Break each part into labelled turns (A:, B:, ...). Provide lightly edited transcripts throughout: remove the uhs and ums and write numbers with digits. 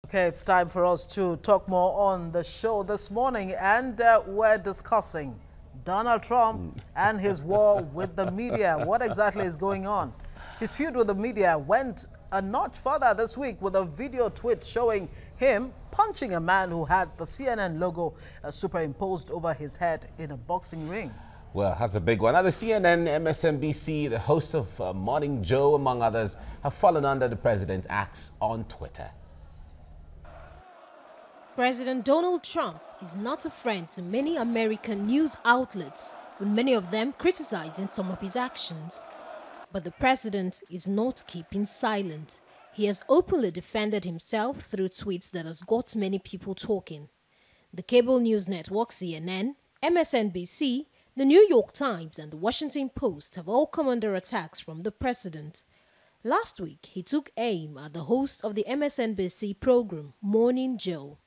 A: Okay, it's time for us to talk more on the show this morning, and we're discussing Donald Trump and his war with the media. What exactly is going on? His feud with the media went a notch further this week with a video tweet showing him punching a man who had the CNN logo superimposed over his head in a boxing ring.
B: Well, that's a big one. Now, the CNN, MSNBC, the host of Morning Joe, among others, have fallen under the president's axe on Twitter.
C: President Donald Trump is not a friend to many American news outlets, with many of them criticizing some of his actions. But the president is not keeping silent. He has openly defended himself through tweets that has got many people talking. The cable news network CNN, MSNBC, the New York Times and the Washington Post have all come under attacks from the president. Last week, he took aim at the host of the MSNBC program, Morning Joe.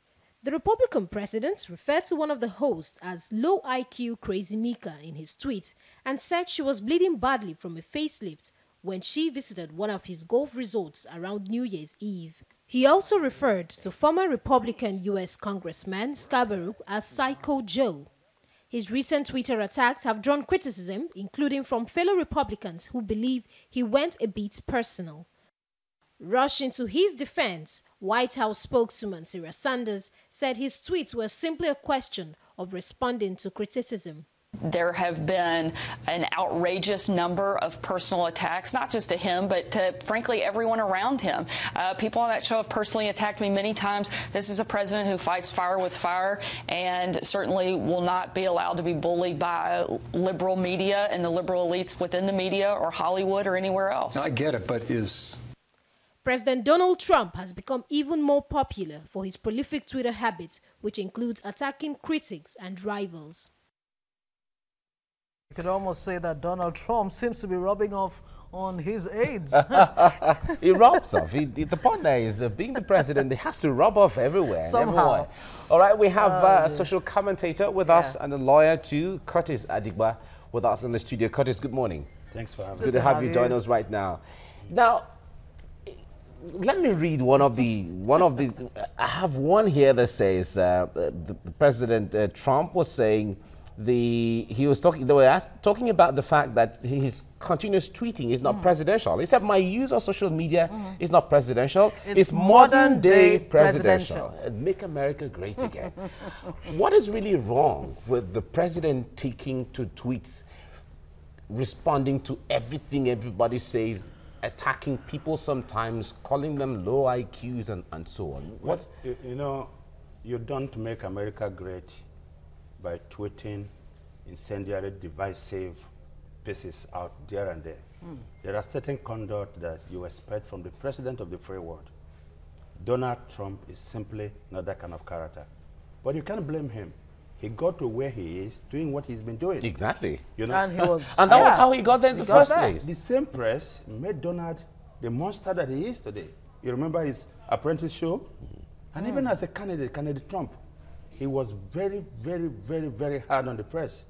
C: The Republican president referred to one of the hosts as low IQ Crazy Mika in his tweet and said she was bleeding badly from a facelift when she visited one of his golf resorts around New Year's Eve. He also referred to former Republican U.S. Congressman Scarborough as Psycho Joe. His recent Twitter attacks have drawn criticism, including from fellow Republicans who believe he went a bit personal. Rushing to his defense, White House spokeswoman Sarah Sanders said his tweets were simply a question of responding to criticism.
D: There have been an outrageous number of personal attacks, not just to him, but to, frankly, everyone around him. People on that show have personally attacked me many times. This is a president who fights fire with fire and certainly will not be allowed to be bullied by liberal media and the liberal elites within the media or Hollywood or anywhere else.
E: I get it, but
C: President Donald Trump has become even more popular for his prolific Twitter habit, which includes attacking critics and rivals.
A: You could almost say that Donald Trump seems to be rubbing off on his aides.
B: He rubs off. The point there is, being the president, he has to rub off everywhere.
A: Somehow.
B: And all right, we have a social commentator with us and a lawyer too, Curtis Adigba, with us in the studio. Curtis, good morning.
F: Thanks for having me.
B: It's good to have you join us right now. Now, let me read one of the. I have one here that says the President Trump was saying they were talking about the fact that his continuous tweeting is not presidential. He said, my use of social media is not presidential. It's modern day presidential. Make America great again. What is really wrong with the president taking to tweets, responding to everything everybody says, attacking people sometimes, calling them low IQs and so on?
F: What? You know, you don't make America great by tweeting incendiary, divisive pieces out there and there. There are certain conduct that you expect from the president of the free world. Donald Trump is simply not that kind of character. But you can't blame him. He got to where he is, doing what he's been doing.
B: Exactly.
F: You know?
A: And,
B: that was how he got there in the first place.
F: The same press made Donald the monster that he is today. You remember his Apprentice show? And even as a candidate Trump, he was very, very, very, very hard on the press.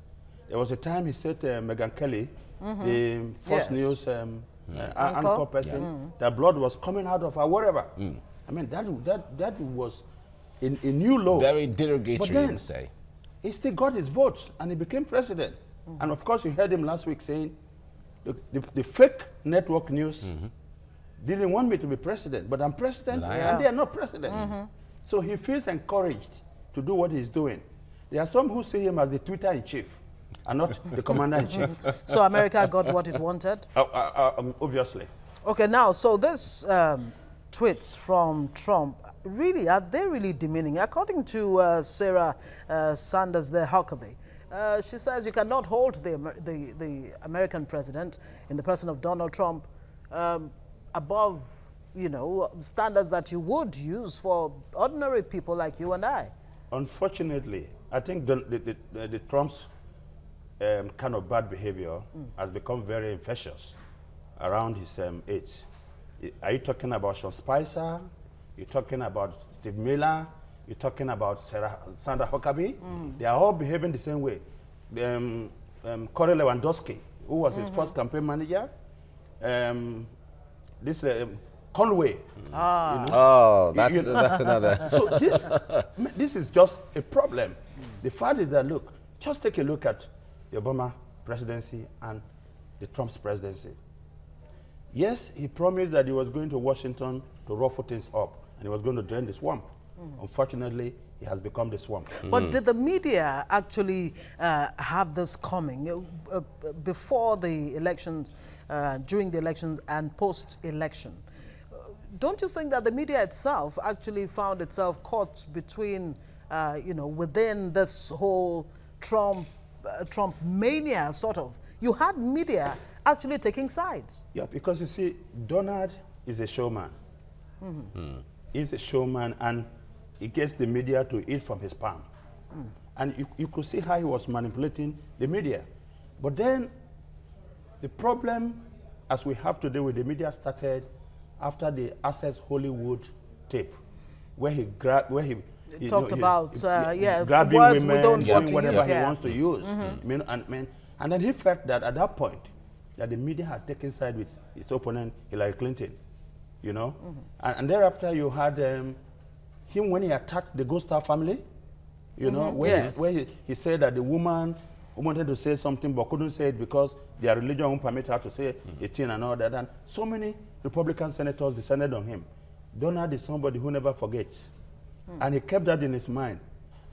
F: There was a time he said to Megyn Kelly, the Fox News anchor person, that blood was coming out of her, whatever. I mean, that was a new law.
B: Very derogatory,
F: but then,
B: you say.
F: He still got his votes, and he became president. And of course, you heard him last week saying, the fake network news didn't want me to be president, but I'm president, and they are not president. So he feels encouraged to do what he's doing. There are some who see him as the Twitter-in-chief, and not the commander-in-chief.
A: So America got what it wanted?
F: Obviously.
A: Okay, now, so this tweets from Trump, really, are they really demeaning? According to Sarah Sanders, the Huckabee, she says you cannot hold the American president in the person of Donald Trump above, you know, standards that you would use for ordinary people like you and I. Unfortunately,
F: I think the Trump's kind of bad behavior has become very infectious around his aides. Are you talking about Sean Spicer? You're talking about Steve Miller? You're talking about Sandra Huckabee? They are all behaving the same way. Corey Lewandowski, who was his first campaign manager, Conway.
A: Ah.
F: You know?
B: Oh, that's another.
F: So this is just a problem. The fact is that, look, just take a look at the Obama presidency and the Trump's presidency. Yes, he promised that he was going to Washington to ruffle things up, and he was going to drain the swamp. Unfortunately, he has become the swamp.
A: But did the media actually have this coming before the elections, during the elections, and post-election? Don't you think that the media itself actually found itself caught between, you know, within this whole Trump mania, sort of? You had media actually taking sides.
F: Yeah, because you see, Donald is a showman. He's a showman, and he gets the media to eat from his palm. And you could see how he was manipulating the media. But then the problem, as we have today with the media, started after the Access Hollywood tape, where he
A: Talked about
F: grabbing
A: words
F: women,
A: we don't want
F: doing
A: to
F: whatever
A: use,
F: he wants to use. And then he felt that at that point, that the media had taken side with his opponent, Hillary Clinton, you know? And thereafter, you had him when he attacked the Gold Star family, you know, where he said that the woman wanted to say something but couldn't say it because their religion won't permit her to say a thing and all that. And so many Republican senators descended on him. Donald is somebody who never forgets. And he kept that in his mind.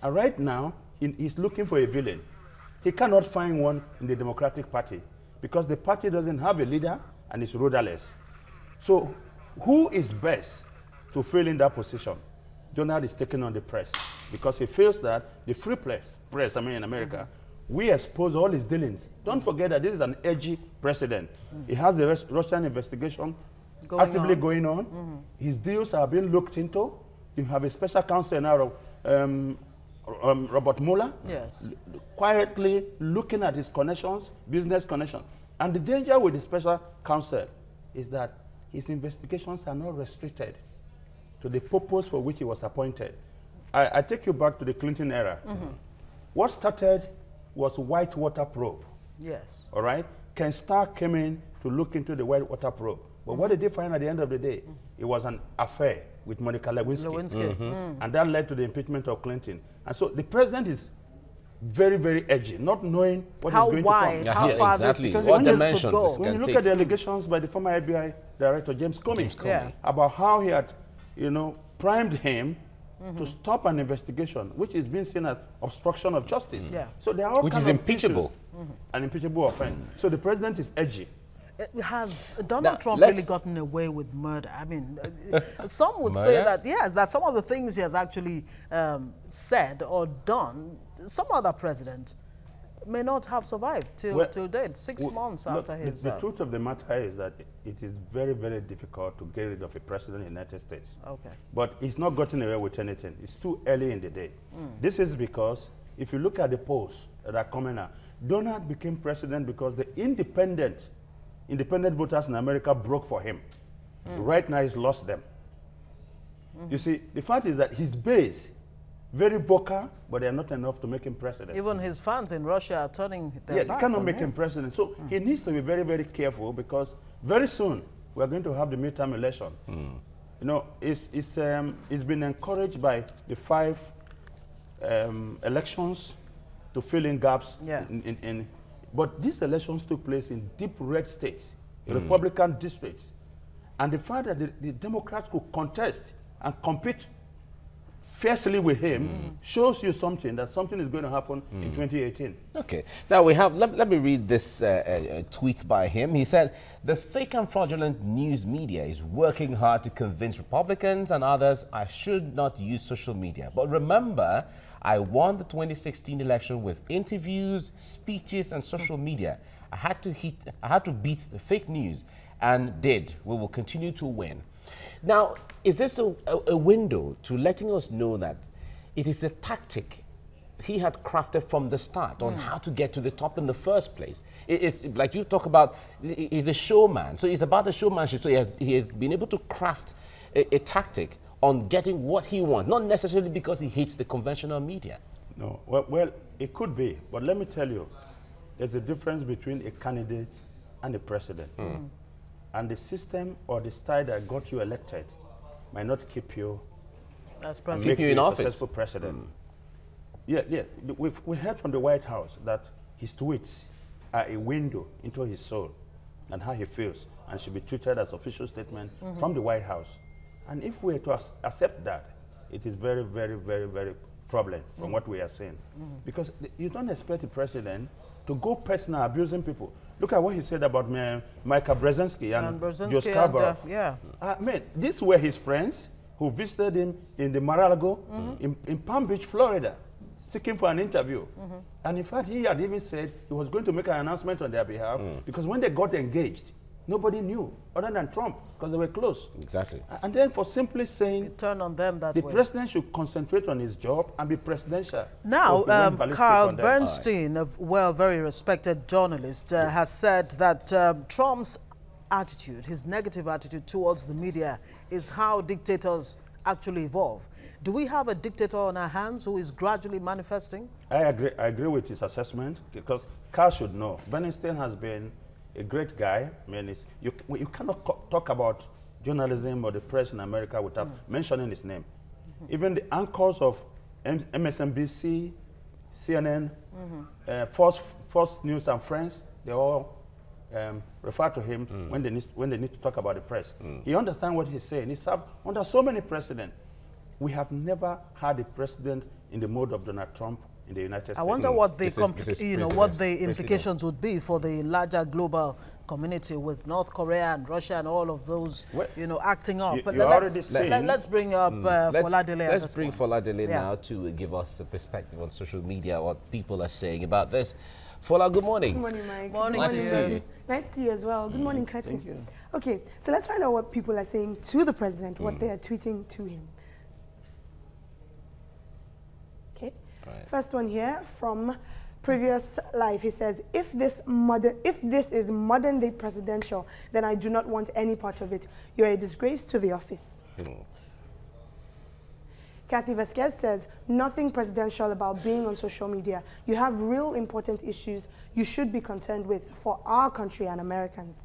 F: And right now, he's looking for a villain. He cannot find one in the Democratic Party because the party doesn't have a leader and is rudderless. So who is best to fill in that position? Donald is taking on the press because he feels that the free press in America, we expose all his dealings. Don't forget that this is an edgy president. He has the Russian investigation actively going on. His deals are being looked into. You have a special counsel now, Robert Mueller, quietly looking at his connections, business connections. And the danger with the special counsel is that his investigations are not restricted to the purpose for which he was appointed. I take you back to the Clinton era. What started was Whitewater probe.
A: Yes.
F: All right? Ken Starr came in to look into the Whitewater probe. But what did they find at the end of the day? It was an affair with Monica Lewinsky. And that led to the impeachment of Clinton. And so the president is very, very edgy, not knowing what is going to come.
A: How far
B: exactly.
A: this,
B: What dimensions this
F: when you look at the allegations by the former FBI director, James Comey, about how he had, you know, primed him to stop an investigation, which is being seen as obstruction of justice. So there are all
B: which
F: kinds
B: is
F: of
B: impeachable.
F: An impeachable offense. So the president is edgy.
A: Has Donald Trump really gotten away with murder? I mean, some would say that, yes, that some of the things he has actually said or done, some other president may not have survived till date, 6 months after his...
F: The truth of the matter is that it is very, very difficult to get rid of a president in the United States.
A: Okay.
F: But he's not gotten away with anything. It's too early in the day. This is because if you look at the polls that are coming out, Donald became president because the independent voters in America broke for him. Right now, he's lost them. You see, the fact is that his base, very vocal, but they're not enough to make him president.
A: Even his fans in Russia are turning their back
F: they cannot
A: on
F: make him president. So he needs to be very, very careful because very soon we're going to have the midterm election. You know, it's been encouraged by the 5 elections to fill in gaps but these elections took place in deep red states, Republican districts. And the fact that the Democrats could contest and compete fiercely with him shows you something, that something is going to happen in 2018.
B: Okay. Now we have, let me read this tweet by him. He said, the fake and fraudulent news media is working hard to convince Republicans and others I should not use social media. But remember, I won the 2016 election with interviews, speeches, and social media. I had to beat the fake news, and did. We will continue to win. Now, is this a window to letting us know that it is a tactic he had crafted from the start on how to get to the top in the first place? It's like you talk about, he's a showman. So it's about the showmanship. So he has been able to craft a tactic on getting what he wants, not necessarily because he hates the conventional media.
F: No, well, it could be, but let me tell you, there's a difference between a candidate and a president. and the system or the style that got you elected might not keep you
A: as
F: and
A: president.
F: make
B: you
F: you
B: in
F: a
B: office.
F: successful president. Yeah. We heard from the White House that his tweets are a window into his soul and how he feels, and should be treated as official statement from the White House. And if we are to accept that, it is very, very, very, very troubling from what we are seeing. Because you don't expect the president to go personal abusing people. Look at what he said about Michael Brzezinski and Joe Scarborough.
A: Yeah.
F: Man, these were his friends who visited him in the Mar-a-Lago in Palm Beach, Florida, seeking for an interview. And in fact, he had even said he was going to make an announcement on their behalf because when they got engaged, nobody knew other than Trump because they were close.
B: Exactly.
F: And then for simply saying
A: Turn on them that
F: the
A: way.
F: president should concentrate on his job and be presidential.
A: Now,
F: So he went ballistic
A: Carl
F: on them.
A: Bernstein, a very respected journalist, has said that Trump's attitude, his negative attitude towards the media, is how dictators actually evolve. Do we have a dictator on our hands who is gradually manifesting?
F: I agree with his assessment because Carl should know. Bernstein has been a great guy. I mean, you cannot talk about journalism or the press in America without mentioning his name. Even the anchors of MSNBC, CNN, Fox News and Friends, they all refer to him when they need to talk about the press. He understands what he's saying. He served under so many presidents. We have never had a president in the mode of Donald Trump in the United States.
A: I wonder what the what the
B: precedence.
A: implications would be for the larger global community with North Korea and Russia and all of those, acting up. But let's bring up Foladele.
B: Let's bring Foladele now to give us a perspective on social media, what people are saying about this. Fola, good morning.
E: Good morning, Mike.
A: Morning.
B: Nice to see you.
E: Nice to see you as well. Good morning, Curtis. Okay, so let's find out what people are saying to the president, what they are tweeting to him. Okay, first one here from Previous Life. He says, if this is modern day presidential, then I do not want any part of it. You are a disgrace to the office. Kathy Vasquez says, nothing presidential about being on social media. You have real important issues you should be concerned with for our country and Americans.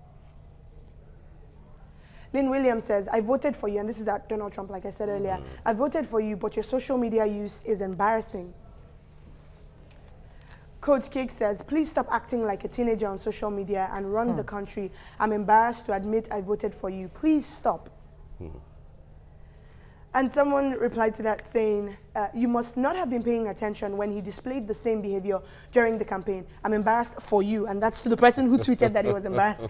E: Lynn Williams says, I voted for you, and this is at Donald Trump, like I said earlier. I voted for you, but your social media use is embarrassing. Coach Cake says, please stop acting like a teenager on social media and run the country. I'm embarrassed to admit I voted for you. Please stop. And someone replied to that saying, you must not have been paying attention when he displayed the same behavior during the campaign. I'm embarrassed for you. And that's to the person who tweeted that he was embarrassed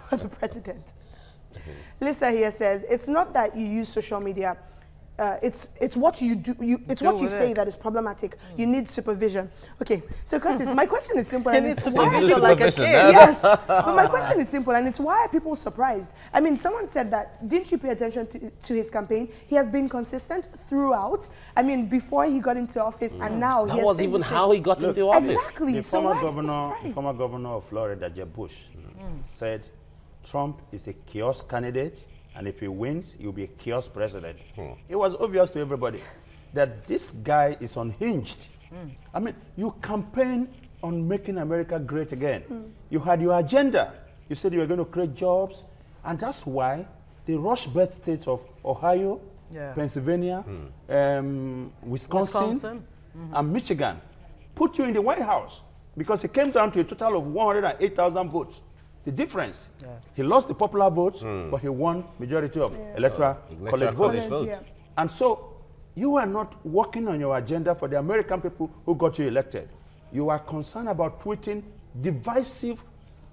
E: for the president. Lisa here says, it's not that you use social media. It's what you do. It's what you say that is problematic. You need supervision. Okay, so Curtis, my question is simple, and it's why I feel like a kid. Yes, but my question is simple, and it's why are people surprised? I mean, someone said that. Didn't you pay attention to his campaign? He has been consistent throughout. I mean, before he got into office, and now
B: that was even how he got into office.
E: Exactly.
F: The
E: So
F: former governor of Florida, Jeb Bush, said Trump is a chaos candidate. And if he wins, he'll be a chaos president. It was obvious to everybody that this guy is unhinged. I mean, you campaign on making America great again. You had your agenda. You said you were going to create jobs. And that's why the rush birth states of Ohio, Pennsylvania, Wisconsin, and Michigan put you in the White House because it came down to a total of 108,000 votes. The difference, he lost the popular votes, but he won majority of electoral college votes. And so you are not working on your agenda for the American people who got you elected. You are concerned about tweeting divisive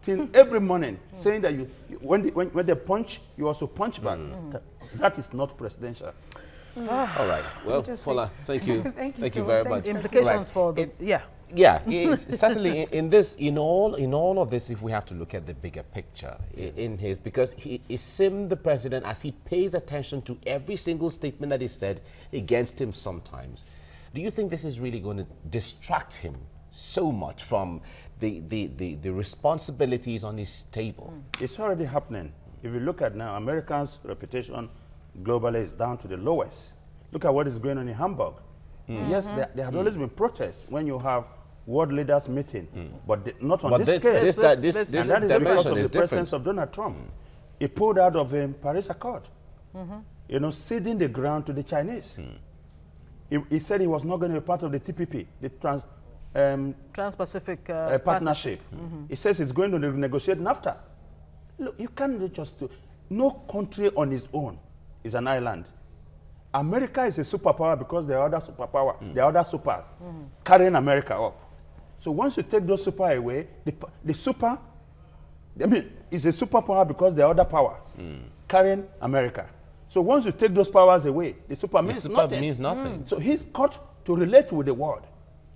F: things every morning, saying that when they punch, you also punch back. That is not presidential.
B: All right. Well, Fola, thank you.
E: Thank you
B: very much.
A: Implications for the
B: certainly in all of this, if we have to look at the bigger picture, because he seemed the president, as he pays attention to every single statement that is said against him sometimes. Do you think this is really going to distract him so much from the responsibilities on his table?
F: It's already happening. If you look at now, Americans' reputation globally is down to the lowest. Look at what is going on in Hamburg. Yes, there have always been protests when you have world leaders meeting, but not on this scale.
B: This
F: And that is because of the
B: is
F: presence of Donald Trump. He pulled out of the Paris Accord, you know, ceding the ground to the Chinese. He said he was not going to be part of the TPP, the
A: Trans-Pacific
F: partnership. He says he's going to negotiate NAFTA. Look, you can't just do. No country on its own is an island. America is a superpower because there are other superpower, there are other supers carrying America up. So once you take those super away, the super, I mean, it's a superpower because there are other powers carrying America. So once you take those powers away, the super means nothing. So he's got to relate with the world.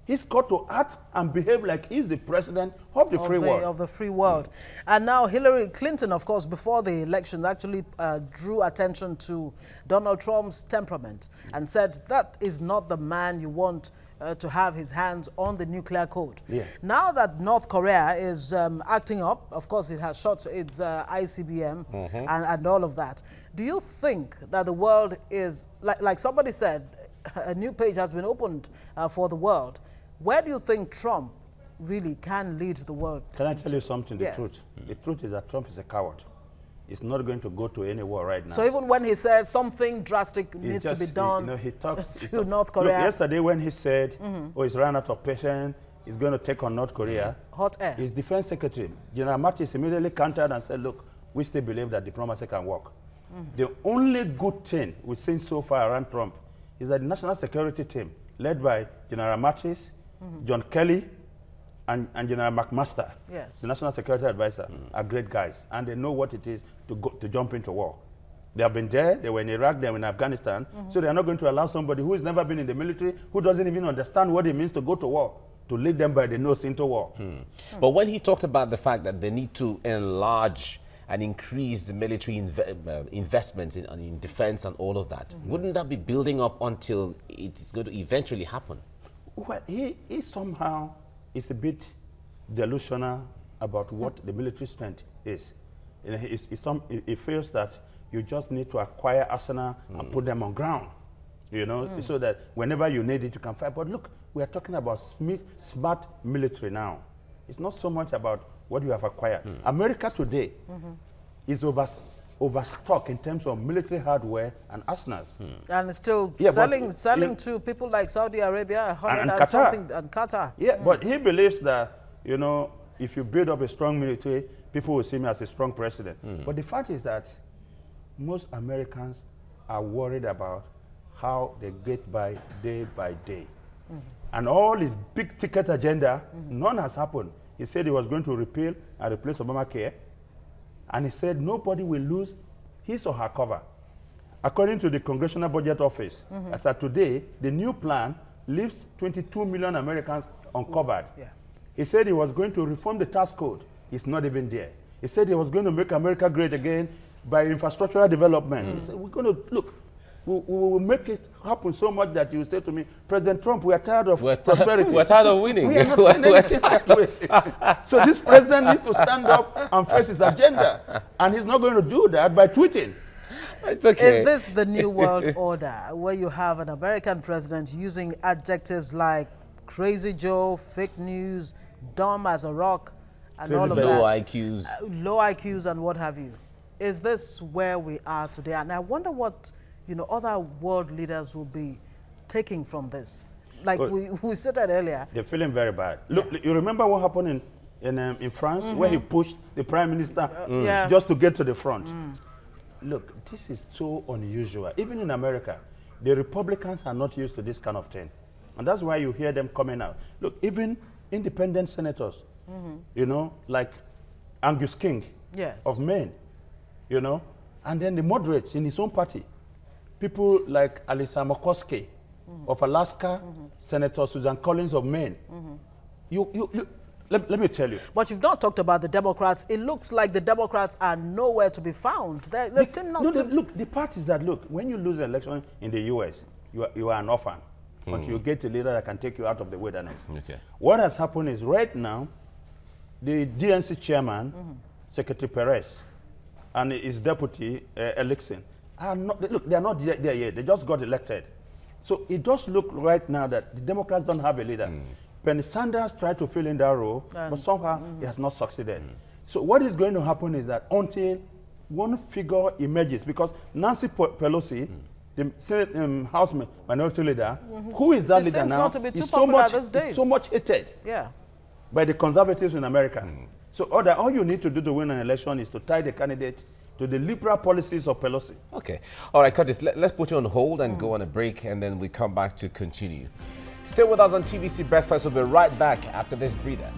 F: He's got to act and behave like he's the president of the free world.
A: Of the free world. And now Hillary Clinton, of course, before the election, actually drew attention to Donald Trump's temperament and said that is not the man you want to have his hands on the nuclear code.
F: Yeah.
A: Now that North Korea is acting up, of course, it has shot its ICBM and all of that. Do you think that the world is, like somebody said, a new page has been opened for the world? Where do you think Trump really can lead the world?
F: Can I tell you something, the
A: Yes.
F: truth? The truth is that Trump is a coward. He's not going to go to any war right now.
A: So even when he says something drastic needs to be done
F: he talks
A: to North Korea.
F: Look, yesterday when he said, oh, he's run out of patience, he's going to take on North Korea.
A: Hot air.
F: His defense secretary, General Mattis, immediately countered and said, look, we still believe that diplomacy can work. The only good thing we've seen so far around Trump is that the national security team, led by General Mattis, John Kelly, and General McMaster,
A: Yes.
F: the national security advisor, are great guys, and they know what it is to jump into war. They have been there, they were in Iraq, they were in Afghanistan, so they are not going to allow somebody who has never been in the military, who doesn't even understand what it means to go to war, to lead them by the nose into war.
B: But when he talked about the fact that they need to enlarge and increase the military investments in defense and all of that, wouldn't that be building up until it's going to eventually happen?
F: Well, he somehow is a bit delusional about what the military strength is. You know, he feels that you just need to acquire arsenal and put them on ground, you know, so that whenever you need it, you can fight. But look, we are talking about smart military now. It's not so much about what you have acquired. America today is overstocked in terms of military hardware and arsenals.
A: And it's still
F: Yeah,
A: selling to people like Saudi Arabia,
F: and
A: and
F: Qatar.
A: something, and Qatar.
F: Yeah, but he believes that, you know, if you build up a strong military, people will see me as a strong president. But the fact is that most Americans are worried about how they get by day. And all his big ticket agenda, none has happened. He said he was going to repeal and replace Obamacare. And he said nobody will lose his or her cover. According to the Congressional Budget Office, as of today, the new plan leaves 22 million Americans uncovered.
A: Yeah.
F: He said he was going to reform the tax code. It's not even there. He said he was going to make America great again by infrastructural development. He said, we're going to, look, we will make it happen so much that you say to me, President Trump, we are tired of prosperity.
B: We're tired of winning.
F: We are not saying anything that way. So this president needs to stand up and face his agenda. And he's not going to do that by tweeting.
B: It's okay.
A: Is this the new world order where you have an American president using adjectives like crazy Joe, fake news, dumb as a rock, and
F: Crazy
A: all of
F: Joe.
A: that?
B: Low IQs.
A: Low IQs and what have you. Is this where we are today? And I wonder what, you know, other world leaders will be taking from this. Like we said that earlier.
F: They're feeling very bad. Look, you remember what happened in France, where he pushed the prime minister just to get to the front? Look, this is so unusual. Even in America, the Republicans are not used to this kind of thing. And that's why you hear them coming out. Look, even independent senators, you know, like Angus King of Maine, you know, and then the moderates in his own party, people like Alisa McCoskey of Alaska, Senator Susan Collins of Maine. Let me tell you.
A: But you've not talked about the Democrats. It looks like the Democrats are nowhere to be found. They seem not to...
F: Look, the part is that, look, when you lose an election in the U.S., you are an orphan. But you get a leader that can take you out of the wilderness. Okay. What has happened is right now, the DNC chairman, Secretary Perez, and his deputy, Elixon, are not, look, they are not there yet. They just got elected. So it does look right now that the Democrats don't have a leader. Bernie Sanders tried to fill in that role, but somehow he has not succeeded. So what is going to happen is that until one figure emerges, because Nancy Pelosi, the Senate House Minority Leader, who is that
A: She
F: leader
A: seems
F: now?
A: not to be too
F: is so
A: popular
F: much,
A: these days.
F: is so much hated
A: Yeah.
F: by the conservatives in America. So all you need to do to win an election is to tie the candidate to the liberal policies of Pelosi.
B: Okay. All right, Curtis, let's put you on hold and go on a break, and then we come back to continue. Stay with us on TVC Breakfast. We'll be right back after this breather.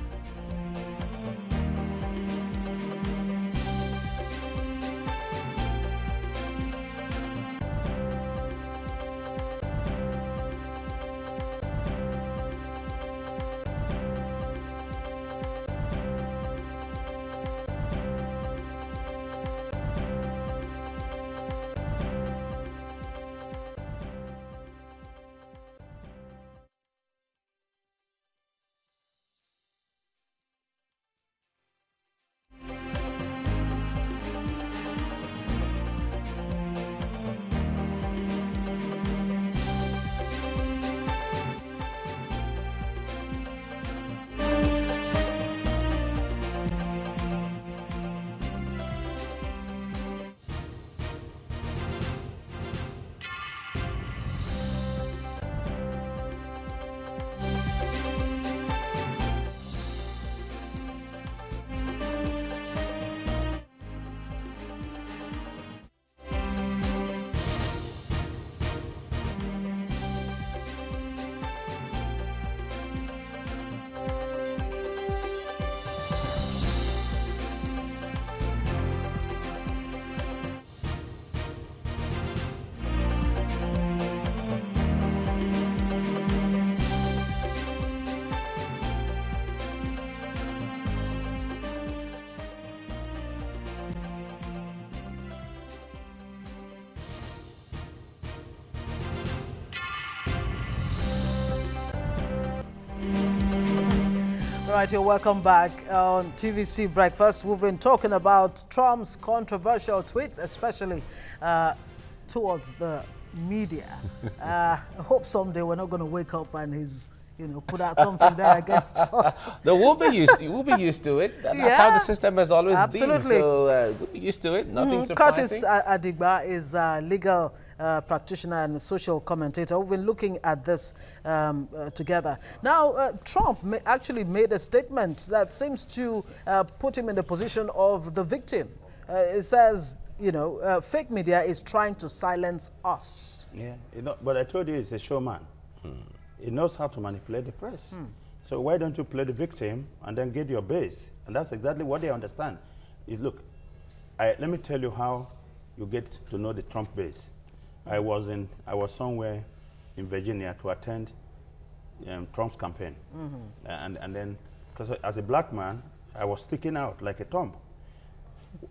A: All right, you're welcome back on TVC Breakfast. We've been talking about Trump's controversial tweets, especially towards the media. I hope someday we're not going to wake up and he's, put out something there against us.
B: No, we'll be used to it. That's how the system has always been. So we'll be used to it. Nothing surprising.
A: Curtis Adigba is a legal practitioner and social commentator. We've been looking at this together. Now, Trump actually made a statement that seems to put him in the position of the victim. It says, fake media is trying to silence us.
F: Yeah, but I told you he's a showman. He knows how to manipulate the press. So why don't you play the victim and then get your base? And that's exactly what they understand. Look, let me tell you how you get to know the Trump base. I was somewhere in Virginia to attend Trump's campaign. And then, because as a black man, I was sticking out like a thumb.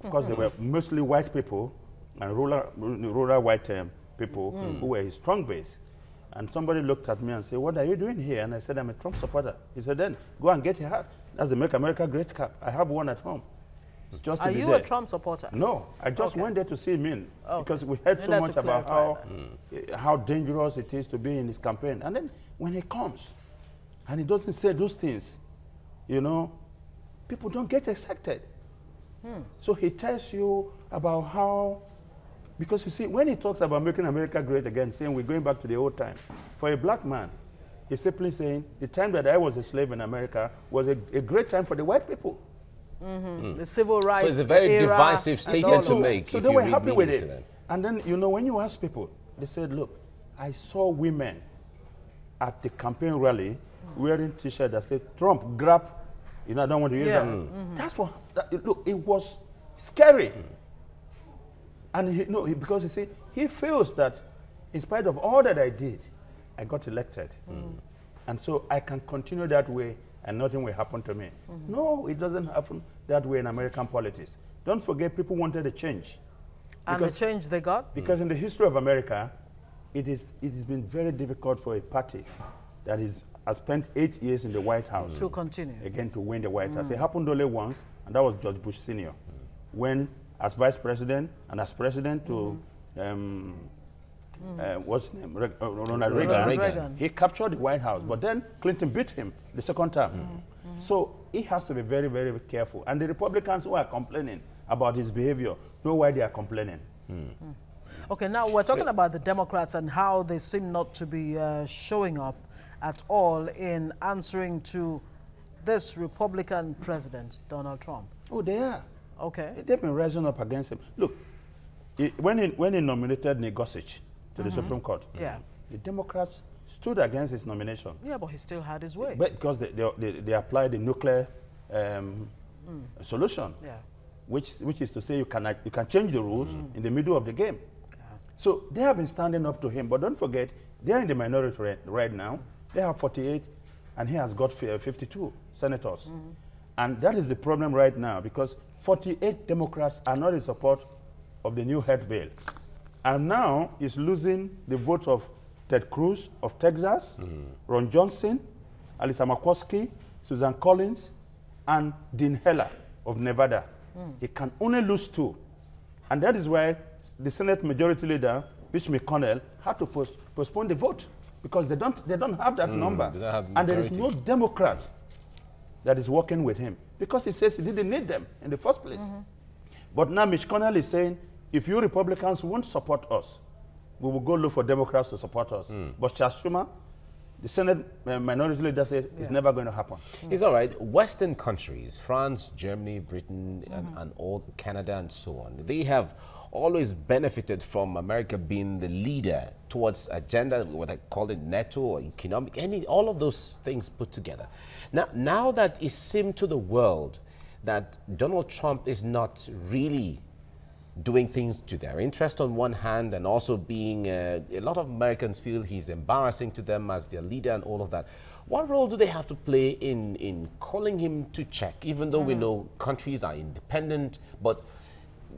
F: Of course, they were mostly white people and rural white people who were his strong base. And somebody looked at me and said, "What are you doing here?" And I said, "I'm a Trump supporter." He said, "Then go and get your hat. That's the Make America Great cap. I have one at home. It's just to be there."
A: Are you a Trump supporter?
F: No, I just went there to see him in because we heard so much about how dangerous it is to be in his campaign. And then when he comes and he doesn't say those things, people don't get excited. So he tells you about how, because you see, when he talks about making America great again, saying we're going back to the old time, for a black man, he's simply saying the time that I was a slave in America was a great time for the white people.
A: The civil rights.
B: So it's a very divisive statement to make.
F: So they were happy with it. And then, when you ask people, they said, "Look, I saw women at the campaign rally wearing T-shirts that said, Trump, grab," I don't want to use that. That's what, look, it was scary. And because you see, he feels that in spite of all that I did, I got elected. And so I can continue that way and nothing will happen to me. No, it doesn't happen that way in American politics. Don't forget, people wanted a change.
A: And the change they got?
F: Because in the history of America, it has been very difficult for a party that has spent 8 years in the White House
A: to continue
F: again to win the White House. It happened only once, and that was George Bush Sr. when, as vice president and as president to what's his name? Ronald Reagan. He captured the White House, but then Clinton beat him the second time. So he has to be very, very careful. And the Republicans who are complaining about his behavior know why they are complaining.
A: Okay, now we're talking about the Democrats and how they seem not to be showing up at all in answering to this Republican president, Donald Trump.
F: Oh, they are.
A: Okay.
F: They've been rising up against him. Look, when he nominated Negosich to the Supreme Court,
A: Yeah.
F: the Democrats stood against his nomination.
A: Yeah, but he still had his way.
F: But because they applied the nuclear solution,
A: Yeah.
F: which is to say you can change the rules in the middle of the game. So they have been standing up to him. But don't forget, they are in the minority right now. They have 48, and he has got 52 senators. And that is the problem right now, because 48 Democrats are not in support of the new health bill. And now he's losing the votes of Ted Cruz of Texas, Ron Johnson, Alisa McCoskey, Susan Collins, and Dean Heller of Nevada. He can only lose 2. And that is why the Senate Majority Leader, Mitch McConnell, had to postpone the vote, because they don't have that number.
B: They don't have
F: and there is
B: majority.
F: no Democrat that is working with him, because he says he didn't need them in the first place. But now Mitch McConnell is saying, if you Republicans won't support us, we will go look for Democrats to support us. But Charles Schumer, the Senate Minority Leader, says it's never going to happen.
B: It's all right. Western countries, France, Germany, Britain, and all Canada and so on, they have always benefited from America being the leader towards agenda, what I call it, NATO or economic, all of those things put together. Now that it seemed to the world that Donald Trump is not really doing things to their interest on one hand, and also being, a lot of Americans feel he's embarrassing to them as their leader and all of that. What role do they have to play in calling him to check, even though we know countries are independent, but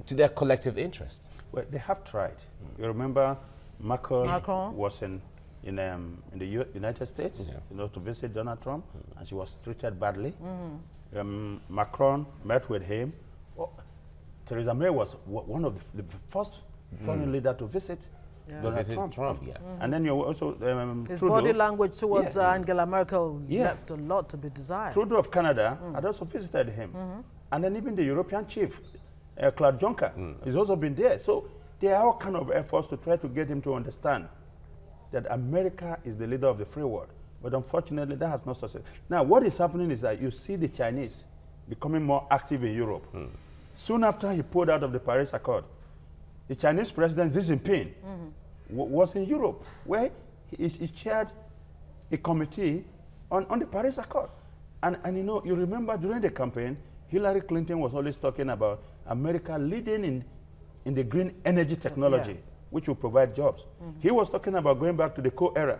B: to their collective interest?
F: Well, they have tried. You remember Macron was in the United States, to visit Donald Trump, and she was treated badly. Macron met with him. Theresa May was one of the first foreign leader to visit Donald Trump. And then you also
A: his
F: Trudeau,
A: body language towards Angela Merkel left a lot to be desired.
F: Trudeau of Canada had also visited him. And then even the European chief, Claude Juncker, has also been there. So there are all kind of efforts to try to get him to understand that America is the leader of the free world. But unfortunately, that has not succeeded. Now, what is happening is that you see the Chinese becoming more active in Europe. Soon after he pulled out of the Paris Accord, the Chinese president, Xi Jinping, was in Europe, where he chaired a committee on the Paris Accord. And you remember during the campaign, Hillary Clinton was always talking about America leading in the green energy technology, which will provide jobs. He was talking about going back to the coal era.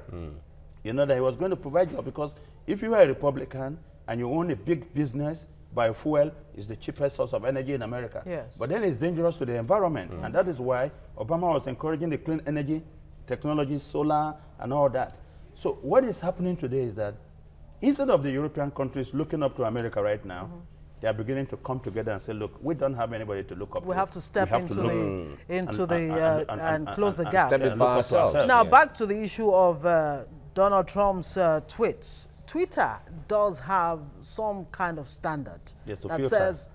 F: That he was going to provide jobs, because if you are a Republican and you own a big business, biofuel is the cheapest source of energy in America.
A: Yes.
F: But then it's dangerous to the environment. And that is why Obama was encouraging the clean energy technology, solar, and all that. So what is happening today is that instead of the European countries looking up to America right now, they are beginning to come together and say, look, we don't have anybody to look up to.
A: We have to step into and close the gap.
B: Step it by ourselves.
A: Now, back to the issue of Donald Trump's tweets. Twitter does have some kind of standard
F: that
A: filter. Says,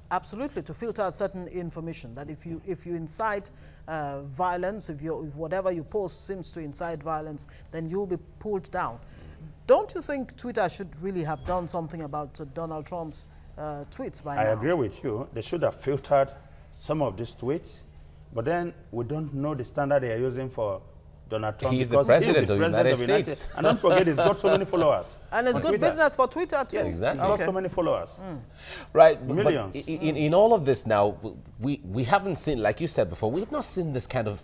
A: absolutely, to filter out certain information, that if you incite violence, if whatever you post seems to incite violence, then you'll be pulled down. Don't you think Twitter should really have done something about Donald Trump's tweets by now?
F: I agree with you. They should have filtered some of these tweets, but then we don't know the standard they are using for Donald Trump.
B: He's the president of the United States.
F: And don't forget, he's got so many followers.
A: And it's good
F: Twitter.
A: business for Twitter too.
F: Yes, exactly. He's got so many followers.
B: Right.
F: Millions.
B: But in all of this now, we haven't seen, like you said before, we have not seen this kind of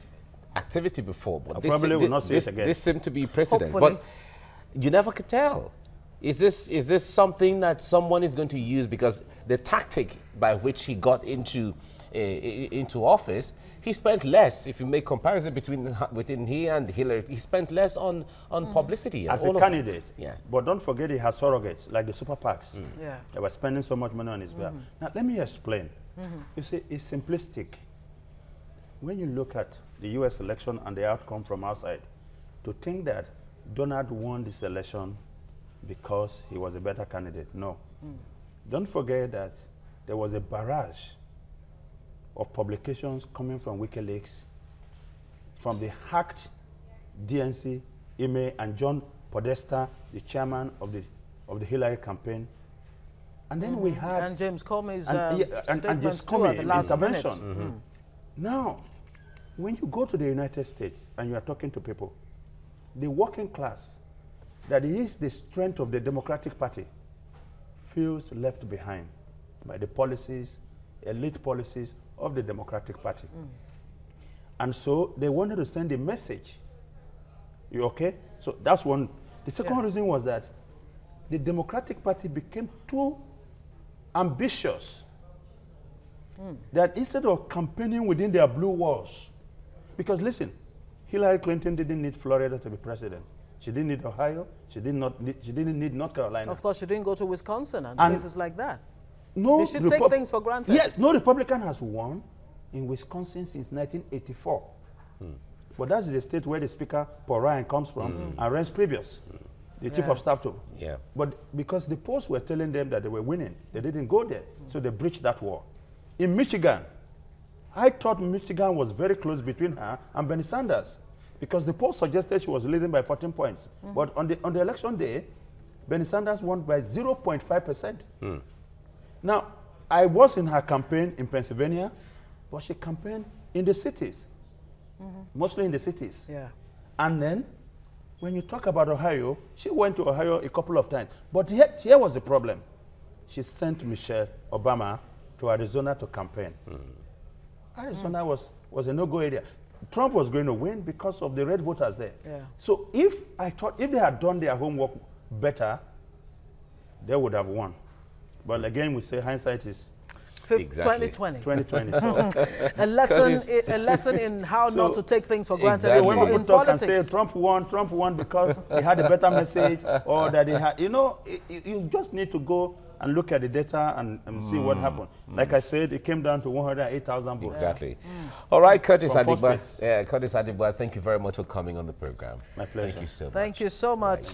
B: activity before. But
F: probably will not see it again.
B: This seemed to be precedent.
A: Hopefully.
B: But you never could tell. Is this something that someone is going to use? Because the tactic by which he got into office, he spent less. If you make comparison between he and Hillary, he spent less on publicity.
F: As a candidate.
B: Yeah.
F: But don't forget he has surrogates, like the super PACs. They were spending so much money on his behalf. Now, let me explain. You see, it's simplistic. When you look at the U.S. election and the outcome from outside, to think that Donald won this election because he was a better candidate, no. Don't forget that there was a barrage of publications coming from WikiLeaks, from the hacked DNC email, and John Podesta, the chairman of the Hillary campaign. And then we had...
A: And James Comey's
F: and James
A: statements too
F: Comey
A: at the last
F: intervention.
A: minute.
F: Now, when you go to the United States and you are talking to people, the working class, that is the strength of the Democratic Party, feels left behind by the policies, elite policies of the Democratic Party. And so they wanted to send a message. You okay? So that's one. The second reason was that the Democratic Party became too ambitious, that instead of campaigning within their blue walls, because listen, Hillary Clinton didn't need Florida to be president. She didn't need Ohio. She didn't need North Carolina.
A: Of course, she didn't go to Wisconsin and places like that.
F: No,
A: they should take things for granted.
F: Yes, no Republican has won in Wisconsin since 1984. But that's the state where the Speaker, Paul Ryan, comes from, and Reince Priebus, the Chief of Staff to. But because the polls were telling them that they were winning, they didn't go there. So they breached that wall. In Michigan, I thought Michigan was very close between her and Bernie Sanders, because the poll suggested she was leading by 14 points. But on the election day, Bernie Sanders won by 0.5%. Now, I was in her campaign in Pennsylvania, but she campaigned in the cities, mostly in the cities. And then, when you talk about Ohio, she went to Ohio a couple of times. But here was the problem. She sent Michelle Obama to Arizona to campaign. Arizona was a no-go area. Trump was going to win because of the red voters there. So if they had done their homework better, they would have won. But again, we say hindsight is
A: 2020.
F: 2020. So.
A: a lesson in how not to take things for granted.
F: So when people talk
A: politics.
F: and say Trump won because he had a better message, or that he had, you just need to go and look at the data and see what happened. Like I said, it came down to 108,000 votes.
B: Exactly. All right, Curtis Adigba. Curtis Adigba, thank you very much for coming on the program.
F: My pleasure.
B: Thank you so much.
A: Thank you so much.